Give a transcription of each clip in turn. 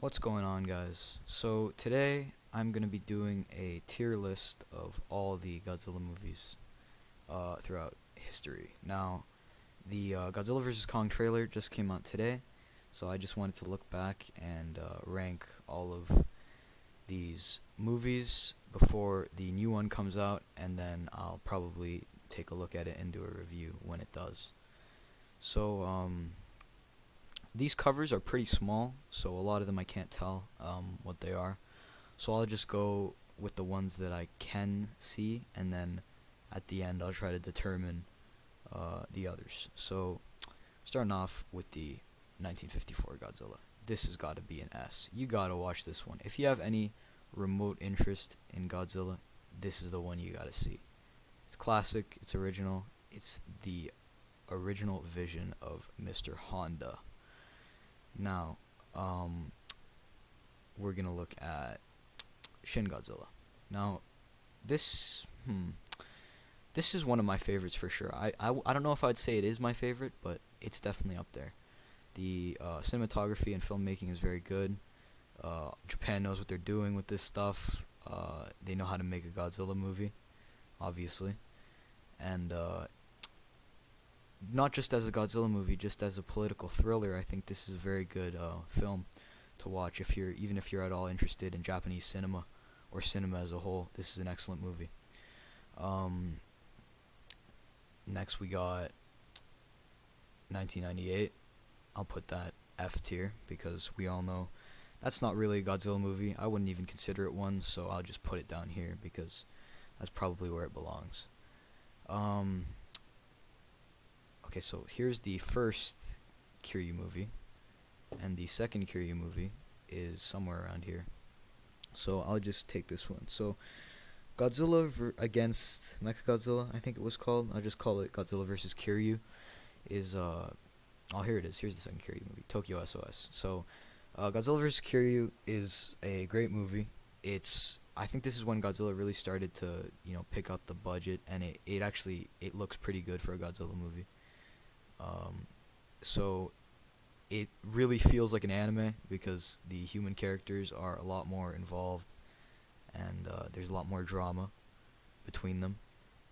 What's going on, guys? So today I'm gonna be doing a tier list of all the Godzilla movies throughout history. Now, the Godzilla vs Kong trailer just came out today, so I just wanted to look back and rank all of these movies before the new one comes out, and then I'll probably take a look at it and do a review when it does. So, these covers are pretty small, so a lot of them I can't tell what they are. So I'll just go with the ones that I can see, and then at the end I'll try to determine the others. So starting off with the 1954 Godzilla. This has got to be an S. You gotta watch this one. If you have any remote interest in Godzilla, this is the one you gotta see. It's classic, it's original, it's the original vision of Mr. Honda. Now, we're gonna look at Shin Godzilla. Now, this this is one of my favorites for sure. I don't know if I'd say it is my favorite, but it's definitely up there. The cinematography and filmmaking is very good. Japan knows what they're doing with this stuff. They know how to make a Godzilla movie, obviously, and not just as a Godzilla movie, just as a political thriller. I think this is a very good film to watch even if you're at all interested in Japanese cinema or cinema as a whole. This is an excellent movie. Next we got 1998. I'll put that F tier because we all know that's not really a Godzilla movie. I wouldn't even consider it one, so I'll just put it down here because that's probably where it belongs. Okay, so here's the first Kiryu movie, and the second Kiryu movie is somewhere around here. So I'll just take this one. So Godzilla against Mechagodzilla, I think it was called. I'll just call it Godzilla versus Kiryu. Here it is. Here's the second Kiryu movie, Tokyo SOS. So Godzilla vs. Kiryu is a great movie. I think this is when Godzilla really started to pick up the budget, and it looks pretty good for a Godzilla movie. So it really feels like an anime because the human characters are a lot more involved, and there's a lot more drama between them,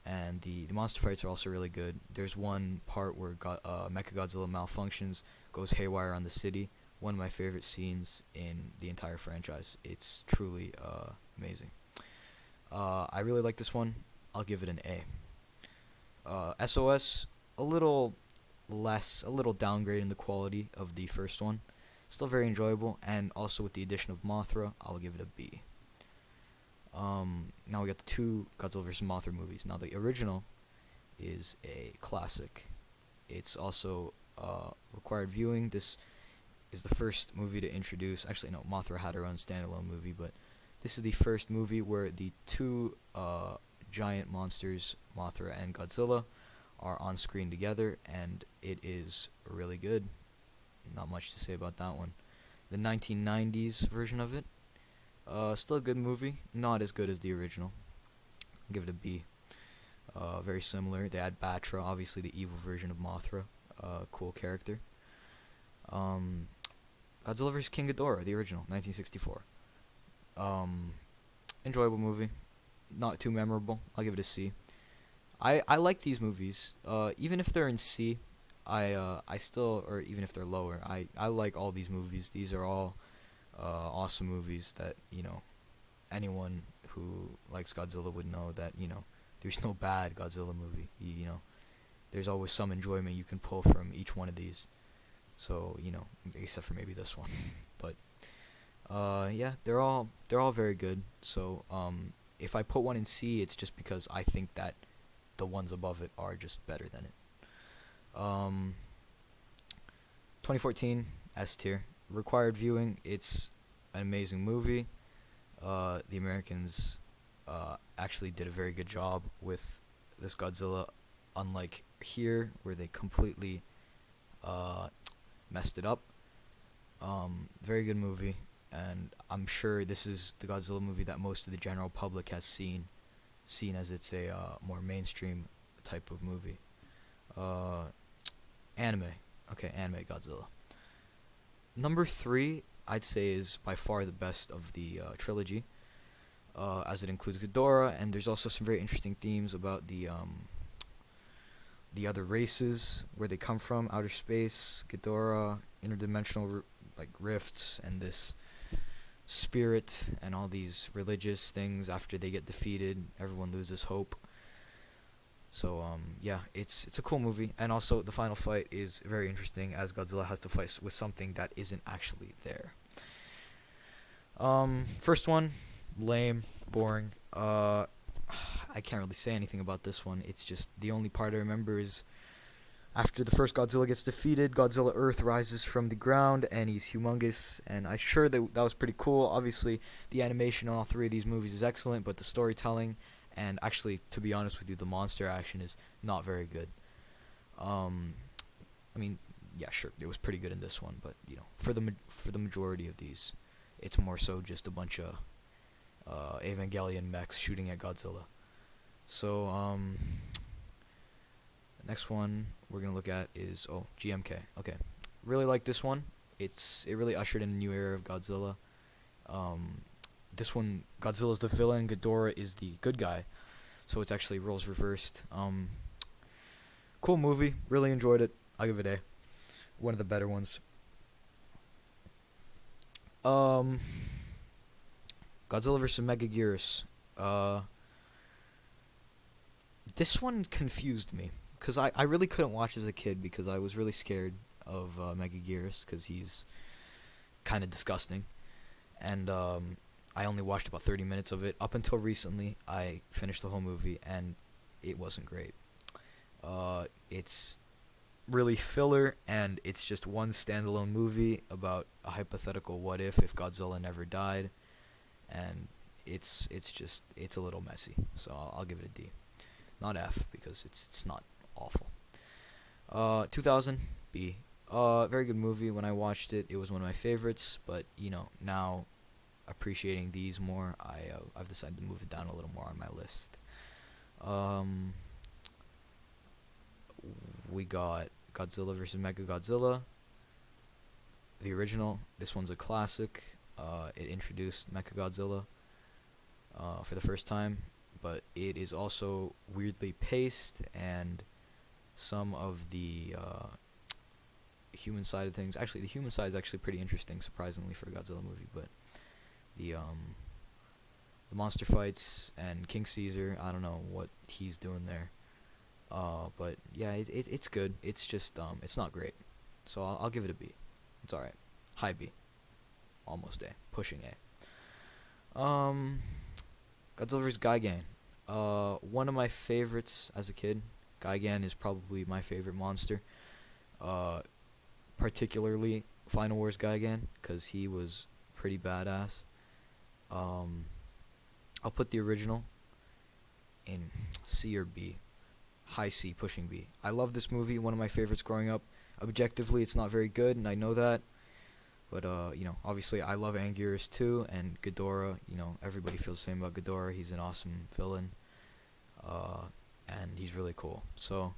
and the monster fights are also really good. There's one part where Mechagodzilla malfunctions, goes haywire on the city. One of my favorite scenes in the entire franchise. It's truly amazing. I really like this one. I'll give it an A. SOS, a little downgrade in the quality of the first one. Still very enjoyable, and also with the addition of Mothra, I'll give it a B. Now we got the two Godzilla vs. Mothra movies. Now the original is a classic. It's also required viewing. This is the first movie to introduce. Actually, no, Mothra had her own standalone movie, but this is the first movie where the two giant monsters, Mothra and Godzilla, are on screen together, and it is really good. Not much to say about that one. The 1990s version of it, still a good movie, not as good as the original. I'll give it a B. Very similar. They add Batra, obviously the evil version of Mothra, cool character. Godzilla vs. King Ghidorah, the original, 1964. Enjoyable movie, not too memorable. I'll give it a C. I like these movies. Even if they're in C, I still, or even if they're lower, I like all these movies. These are all awesome movies that anyone who likes Godzilla would know that there's no bad Godzilla movie. There's always some enjoyment you can pull from each one of these. So except for maybe this one, but yeah, they're all very good. So if I put one in C, it's just because I think that the ones above it are just better than it. 2014 S tier, required viewing. It's an amazing movie. The Americans actually did a very good job with this Godzilla, unlike here where they completely messed it up. Very good movie, and I'm sure this is the Godzilla movie that most of the general public has seen as it's a more mainstream type of movie. Anime. Okay, anime Godzilla. Number 3 I'd say is by far the best of the trilogy, as it includes Ghidorah, and there's also some very interesting themes about the other races, where they come from, outer space, Ghidorah, interdimensional like rifts, and this spirit, and all these religious things. After they get defeated, everyone loses hope. So yeah, it's a cool movie, and also the final fight is very interesting, as Godzilla has to fight with something that isn't actually there. First one, lame, boring. I can't really say anything about this one. It's just the only part I remember is after the first Godzilla gets defeated, Godzilla Earth rises from the ground, and he's humongous. And I'm sure that was pretty cool. Obviously, the animation in all three of these movies is excellent, but the storytelling and actually, to be honest with you, the monster action is not very good. I mean, yeah, sure, it was pretty good in this one, but for the majority of these, it's more so just a bunch of Evangelion mechs shooting at Godzilla. So the next one we're gonna look at is GMK. Okay, really like this one. It really ushered in a new era of Godzilla. This one, Godzilla's the villain, Ghidorah is the good guy, so it's actually roles reversed. Cool movie, really enjoyed it. I'll give it A. One of the better ones. Godzilla vs. Megaguirus. This one confused me, because I really couldn't watch as a kid because I was really scared of Megaguirus, because he's kind of disgusting. And I only watched about 30 minutes of it. Up until recently, I finished the whole movie, and it wasn't great. It's really filler, and it's just one standalone movie about a hypothetical what if Godzilla never died, and it's a little messy. So I'll give it a D, not F, because it's not awful. 2000 B. Very good movie. When I watched it, it was one of my favorites, but now appreciating these more, I've decided to move it down a little more on my list. We got Godzilla vs. Mechagodzilla, the original. This one's a classic. It introduced Mechagodzilla for the first time, but it is also weirdly paced, and some of the human side of things. Actually, the human side is actually pretty interesting, surprisingly, for a Godzilla movie. But the monster fights and King Caesar, I don't know what he's doing there. But yeah, it's good. It's just it's not great. So I'll give it a B. It's alright. High B. Almost A. Pushing A. Godzilla vs. Gigan. One of my favorites as a kid. Gigan is probably my favorite monster. Particularly Final Wars Gigan, because he was pretty badass. I'll put the original in C or B. High C, pushing B. I love this movie, one of my favorites growing up. Objectively, it's not very good, and I know that. But, obviously I love Anguirus too, and Ghidorah, everybody feels the same about Ghidorah. He's an awesome villain, and he's really cool. So,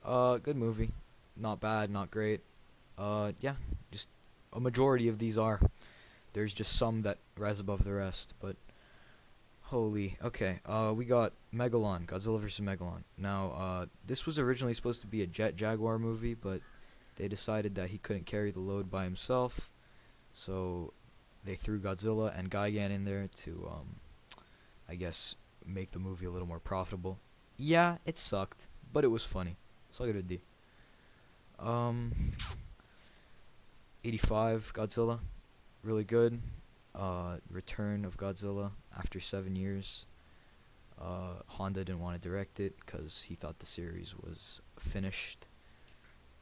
good movie. Not bad, not great. Yeah, just a majority of these are. There's just some that rise above the rest, but holy. Okay, we got Megalon, Godzilla vs. Megalon. Now, this was originally supposed to be a Jet Jaguar movie, but they decided that he couldn't carry the load by himself, so they threw Godzilla and Gigan in there to, I guess, make the movie a little more profitable. Yeah, it sucked, but it was funny, so I'll give it a D. 85, Godzilla, really good. Return of Godzilla after 7 years. Honda didn't want to direct it because he thought the series was finished.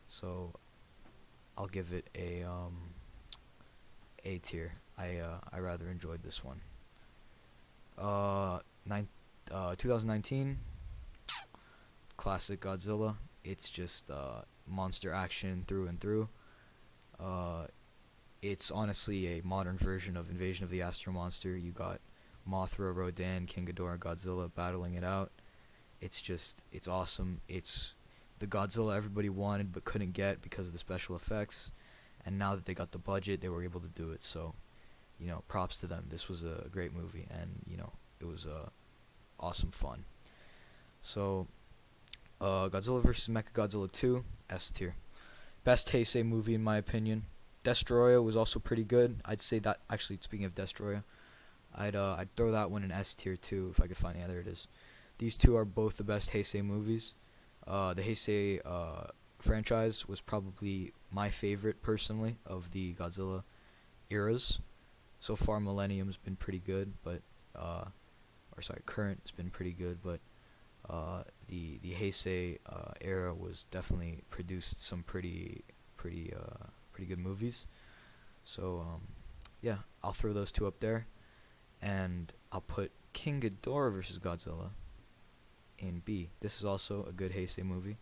So I'll give it a tier. I rather enjoyed this one. 2019, classic Godzilla. It's just monster action through and through. It's honestly a modern version of Invasion of the Astro Monster. You got Mothra, Rodan, King Ghidorah, Godzilla battling it out. It's awesome. It's the Godzilla everybody wanted but couldn't get because of the special effects. and now that they got the budget, they were able to do it. So, props to them. This was a great movie, and it was awesome fun. So, Godzilla vs. Mechagodzilla 2, S tier. Best Heisei movie in my opinion. Destroyer was also pretty good. I'd say that, actually, speaking of Destroyer, I'd throw that one in S tier too if I could find it. Yeah, there it is. These two are both the best Heisei movies. The Heisei franchise was probably my favorite personally of the Godzilla eras. So far, Millennium's been pretty good, but current's been pretty good, but the Heisei era was definitely produced some pretty good movies. So yeah, I'll throw those two up there, and I'll put King Ghidorah vs. Godzilla in B. This is also a good Heisei movie.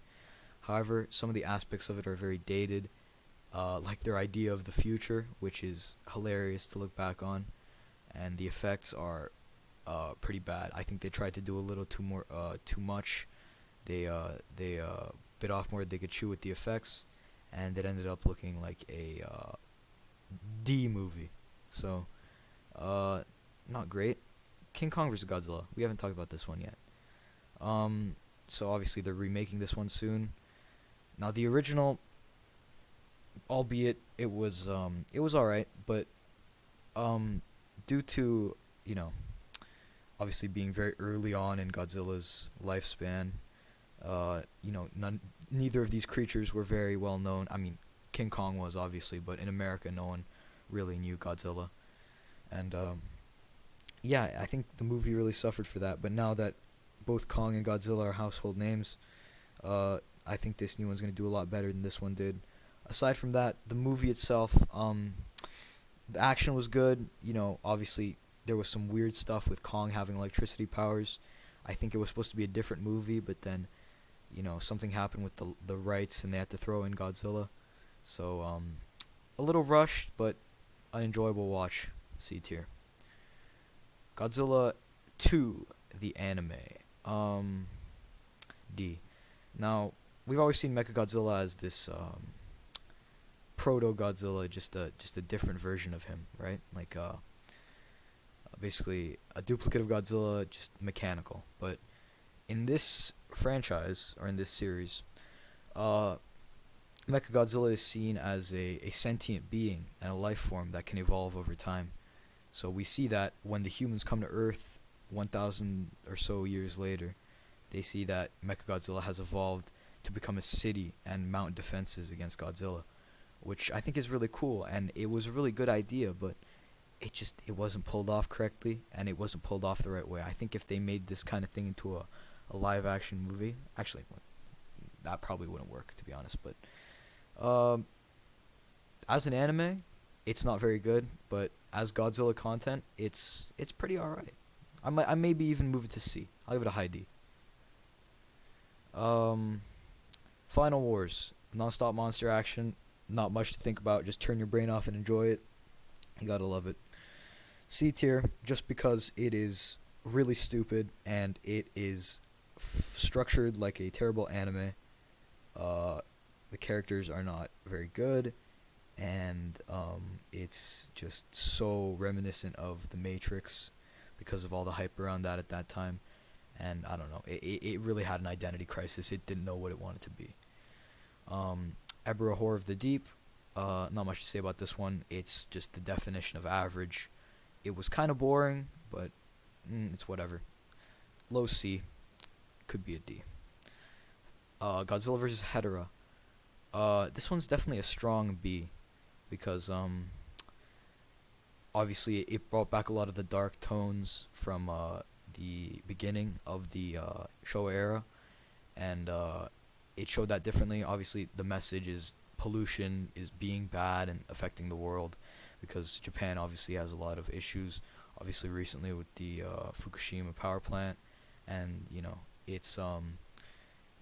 However, some of the aspects of it are very dated, like their idea of the future, which is hilarious to look back on, and the effects are pretty bad. I think they tried to do a little too much. They bit off more than they could chew with the effects, and it ended up looking like a D movie. So, not great. King Kong vs. Godzilla. We haven't talked about this one yet. So obviously they're remaking this one soon. Now the original, albeit it was alright, but due to obviously being very early on in Godzilla's lifespan, neither of these creatures were very well known. I mean, King Kong was obviously, but in America no one really knew Godzilla, and yeah, I think the movie really suffered for that. But now that both Kong and Godzilla are household names, I think this new one's going to do a lot better than this one did. Aside from that, the movie itself, the action was good. Obviously there was some weird stuff with Kong having electricity powers. I think it was supposed to be a different movie, but then, something happened with the rights and they had to throw in Godzilla. So, a little rushed, but an enjoyable watch. C tier. Godzilla 2, the anime. D. Now, we've always seen Mechagodzilla as this proto-Godzilla, just a different version of him, right? Like basically a duplicate of Godzilla, just mechanical. But in this franchise, or in this series, Mechagodzilla is seen as a sentient being and a life form that can evolve over time. So we see that when the humans come to Earth 1,000 or so years later, they see that Mechagodzilla has evolved to become a city and mount defenses against Godzilla, which I think is really cool, and it was a really good idea, but it wasn't pulled off correctly, and it wasn't pulled off the right way. I think if they made this kind of thing into a live action movie, actually, that probably wouldn't work, to be honest, but as an anime, it's not very good, but as Godzilla content, it's pretty alright. I maybe even move it to C. I'll give it a high D. Final Wars, non-stop monster action, not much to think about, just turn your brain off and enjoy it. You gotta love it. C tier, just because it is really stupid and it is structured like a terrible anime. The characters are not very good, and it's just so reminiscent of The Matrix because of all the hype around that at that time. And I don't know, it really had an identity crisis. It didn't know what it wanted to be. Ebra Horror of the Deep, not much to say about this one. It's just the definition of average. It was kind of boring, but it's whatever. Low C, could be a D. Godzilla vs. Hedorah. This one's definitely a strong B, because obviously it brought back a lot of the dark tones from the beginning of the Showa era, and it showed that differently. Obviously, the message is pollution is being bad and affecting the world, because Japan obviously has a lot of issues, obviously recently with the Fukushima power plant, and it's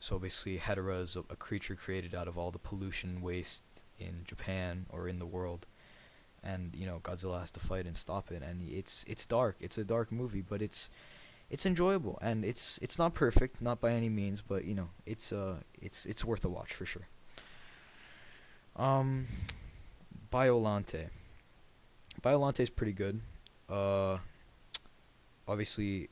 so basically Hedorah is a creature created out of all the pollution waste in Japan or in the world, and Godzilla has to fight and stop it, and it's dark. It's a dark movie, but it's enjoyable, and it's not perfect, not by any means, but it's worth a watch for sure. Biolante. Biolante is pretty good. Uh, Obviously,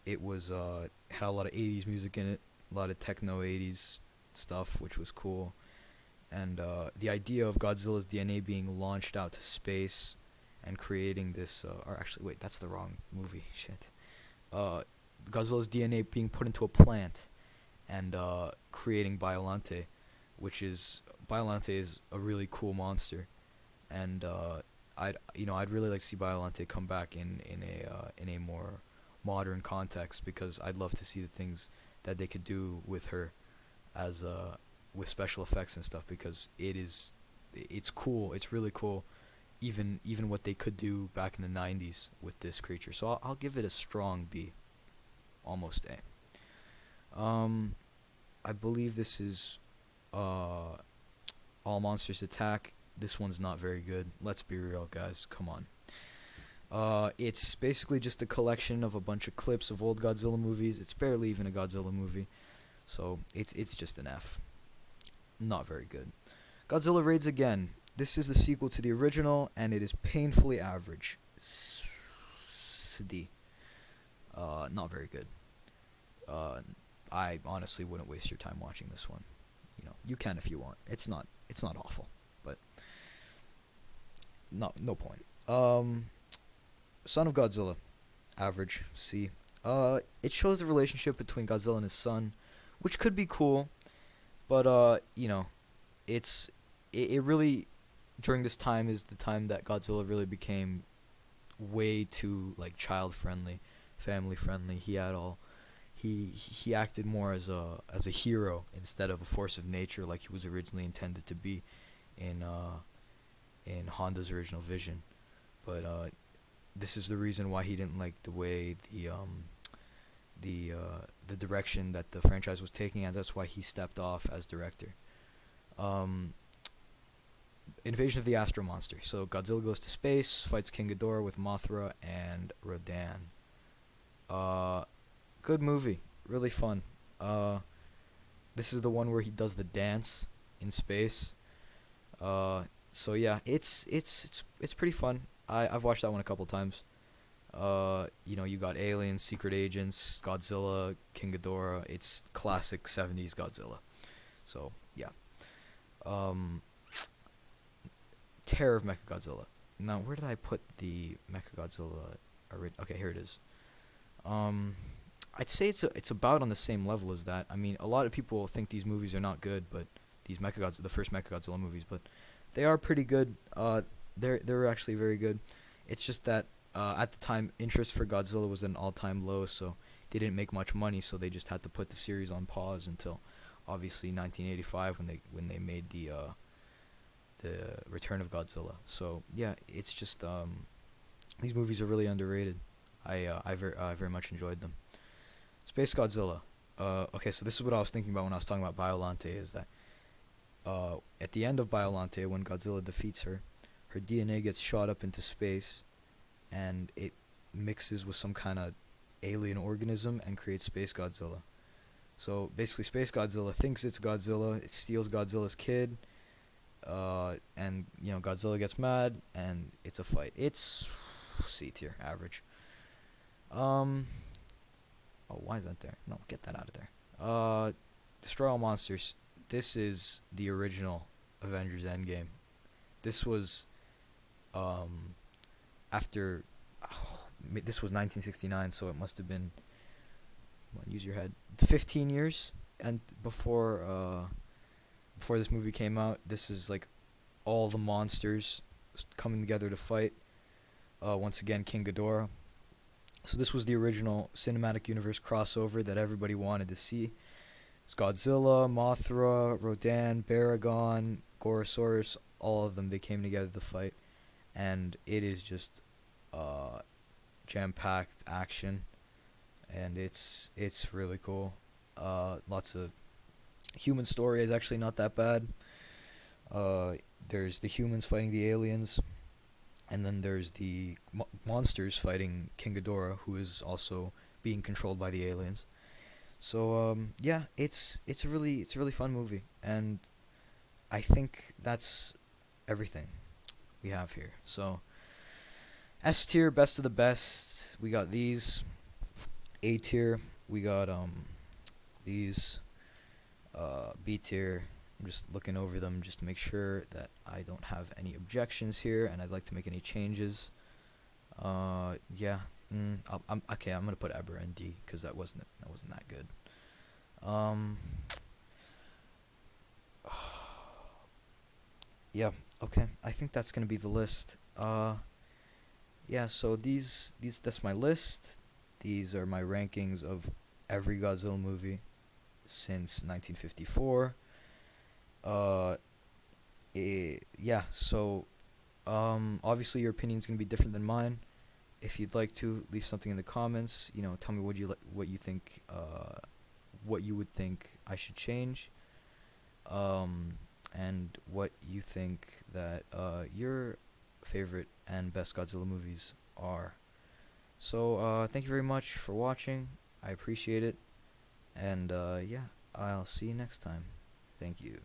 it was had a lot of '80s music in it, a lot of techno '80s stuff, which was cool. And the idea of Godzilla's DNA being launched out to space and creating this, or actually, wait, that's the wrong movie. Shit. Uh, Godzilla's DNA being put into a plant and creating Biolante, which is Biolante is a really cool monster, and I'd really like to see Biolante come back in a more modern context because I'd love to see the things that they could do with her as with special effects and stuff because it's cool. It's really cool. Even what they could do back in the '90s with this creature. So I'll give it a strong B, almost A. I believe this is All Monsters Attack. This one's not very good. Let's be real, guys. Come on. It's basically just a collection of a bunch of clips of old Godzilla movies. It's barely even a Godzilla movie, so it's just an F. Not very good. Godzilla Raids Again. This is the sequel to the original, and it is painfully average. D. Not very good. I honestly wouldn't waste your time watching this one. You can if you want. It's not awful, but no point. Son of Godzilla, average C. It shows the relationship between Godzilla and his son, which could be cool, but it really during this time is the time that Godzilla really became way too like child friendly, family friendly. He acted more as a hero instead of a force of nature like he was originally intended to be in Honda's original vision. But this is the reason why he didn't like the way the direction that the franchise was taking, and that's why he stepped off as director. Invasion of the Astro Monster. So Godzilla goes to space, fights King Ghidorah with Mothra and Rodan. Good movie, really fun. This is the one where he does the dance in space. So yeah, it's pretty fun. I've watched that one a couple times. You got aliens, secret agents, Godzilla, King Ghidorah. It's classic '70s Godzilla. So yeah. Terror of Mechagodzilla. Now, where did I put the Mechagodzilla? Okay, here it is. I'd say it's about on the same level as that. I mean, a lot of people think these movies are not good, but the first Mechagodzilla movies, but they are pretty good. They're actually very good. It's just that at the time, interest for Godzilla was at an all-time low, so they didn't make much money, so they just had to put the series on pause until obviously 1985 when they made the Return of Godzilla. So yeah, it's just these movies are really underrated. I very much enjoyed them. Space Godzilla. Okay, so this is what I was thinking about when I was talking about Biolante, is that at the end of Biolante, when Godzilla defeats her DNA gets shot up into space, and it mixes with some kind of alien organism and creates Space Godzilla. So basically, Space Godzilla thinks it's Godzilla. It steals Godzilla's kid, and Godzilla gets mad, and it's a fight. It's C tier, average. Oh, why is that there? No, get that out of there. Destroy All Monsters. This is the original Avengers Endgame. This was after this was 1969, so it must have been, use your head, 15 years and before this movie came out. This is like all the monsters coming together to fight once again King Ghidorah. So this was the original cinematic universe crossover that everybody wanted to see. It's Godzilla, Mothra, Rodan, Baragon, Gorosaurus, all of them, they came together to fight, and it is just jam-packed action, and it's really cool. Lots of human story is actually not that bad. There's the humans fighting the aliens, and then there's the monsters fighting King Ghidorah, who is also being controlled by the aliens. So yeah, it's a really fun movie, and I think that's everything. we have here. So S tier, best of the best. We got these. A tier, we got these. B tier. I'm just looking over them just to make sure that I don't have any objections here, and I'd like to make any changes. Yeah. I'm okay. I'm gonna put Eber in D because that wasn't that good. Um. Yeah. Okay. I think that's gonna be the list. Yeah. So these that's my list. These are my rankings of every Godzilla movie since 1954. Uh. Yeah. So obviously your opinion's gonna be different than mine. If you'd like to leave something in the comments, tell me what you think, what you would think I should change, and what you think that your favorite and best Godzilla movies are. So thank you very much for watching. I appreciate it, and yeah, I'll see you next time. Thank you.